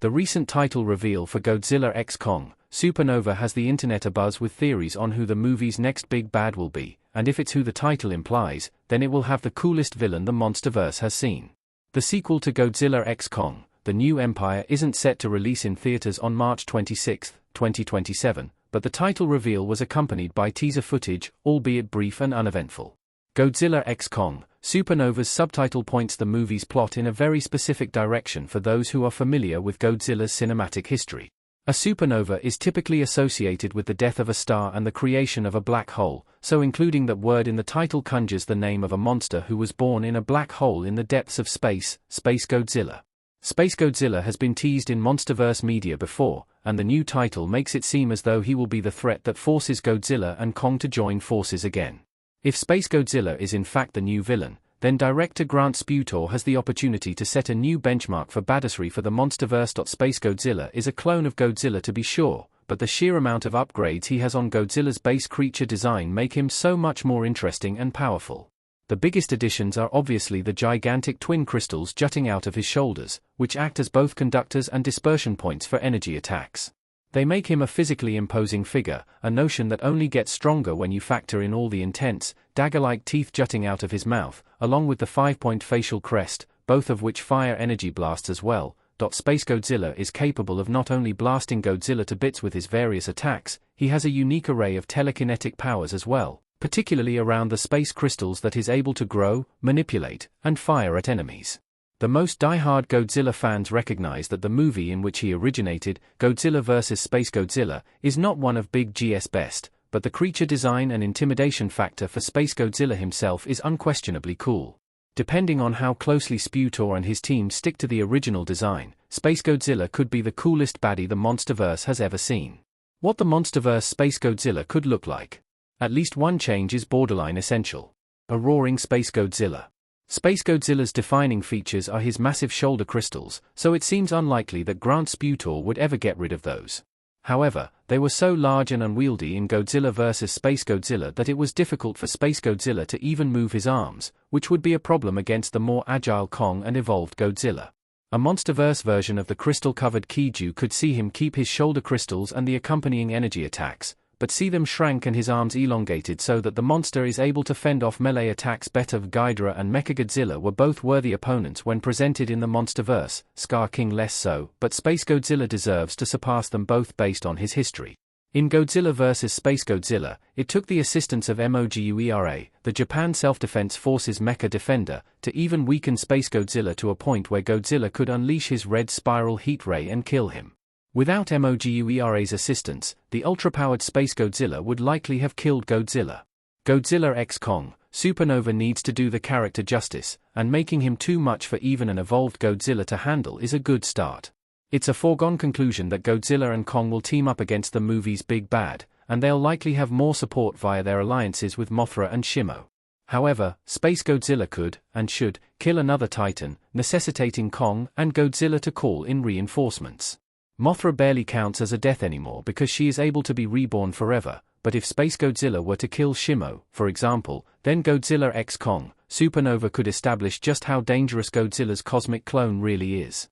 The recent title reveal for Godzilla x Kong, Supernova has the internet abuzz with theories on who the movie's next big bad will be, and if it's who the title implies, then it will have the coolest villain the Monsterverse has seen. The sequel to Godzilla x Kong, The New Empire, isn't set to release in theaters on March 26, 2027, but the title reveal was accompanied by teaser footage, albeit brief and uneventful. Godzilla x Kong, Supernova's subtitle points the movie's plot in a very specific direction for those who are familiar with Godzilla's cinematic history. A supernova is typically associated with the death of a star and the creation of a black hole, so including that word in the title conjures the name of a monster who was born in a black hole in the depths of space, Space Godzilla. Space Godzilla has been teased in Monsterverse media before, and the new title makes it seem as though he will be the threat that forces Godzilla and Kong to join forces again. If Space Godzilla is in fact the new villain, then director Grant Sputor has the opportunity to set a new benchmark for badassery for the Monsterverse. Space Godzilla is a clone of Godzilla to be sure, but the sheer amount of upgrades he has on Godzilla's base creature design make him so much more interesting and powerful. The biggest additions are obviously the gigantic twin crystals jutting out of his shoulders, which act as both conductors and dispersion points for energy attacks. They make him a physically imposing figure, a notion that only gets stronger when you factor in all the intense, dagger-like teeth jutting out of his mouth, along with the 5-point facial crest, both of which fire energy blasts as well. Space Godzilla is capable of not only blasting Godzilla to bits with his various attacks, he has a unique array of telekinetic powers as well, particularly around the space crystals that is able to grow, manipulate, and fire at enemies. The most die-hard Godzilla fans recognize that the movie in which he originated, Godzilla vs. Space Godzilla, is not one of Big G's best, but the creature design and intimidation factor for Space Godzilla himself is unquestionably cool. Depending on how closely Sputor and his team stick to the original design, Space Godzilla could be the coolest baddie the Monsterverse has ever seen. What the Monsterverse Space Godzilla could look like. At least one change is borderline essential. A roaring Space Godzilla. Space Godzilla's defining features are his massive shoulder crystals, so it seems unlikely that Grant Sputor would ever get rid of those. However, they were so large and unwieldy in Godzilla vs. Space Godzilla that it was difficult for Space Godzilla to even move his arms, which would be a problem against the more agile Kong and evolved Godzilla. A Monsterverse version of the crystal-covered Kaiju could see him keep his shoulder crystals and the accompanying energy attacks, but see them shrank and his arms elongated so that the monster is able to fend off melee attacks better. Ghidorah and Mechagodzilla were both worthy opponents when presented in the Monsterverse, Scar King less so, but Space Godzilla deserves to surpass them both based on his history. In Godzilla vs. Space Godzilla, it took the assistance of MOGUERA, the Japan Self-Defense Forces mecha defender, to even weaken Space Godzilla to a point where Godzilla could unleash his red spiral heat ray and kill him. Without MOGUERA's assistance, the ultra-powered Space Godzilla would likely have killed Godzilla. Godzilla x Kong, Supernova needs to do the character justice, and making him too much for even an evolved Godzilla to handle is a good start. It's a foregone conclusion that Godzilla and Kong will team up against the movie's big bad, and they'll likely have more support via their alliances with Mothra and Shimo. However, Space Godzilla could, and should, kill another Titan, necessitating Kong and Godzilla to call in reinforcements. Mothra barely counts as a death anymore because she is able to be reborn forever, but if Space Godzilla were to kill Shimo, for example, then Godzilla x Kong, Supernova could establish just how dangerous Godzilla's cosmic clone really is.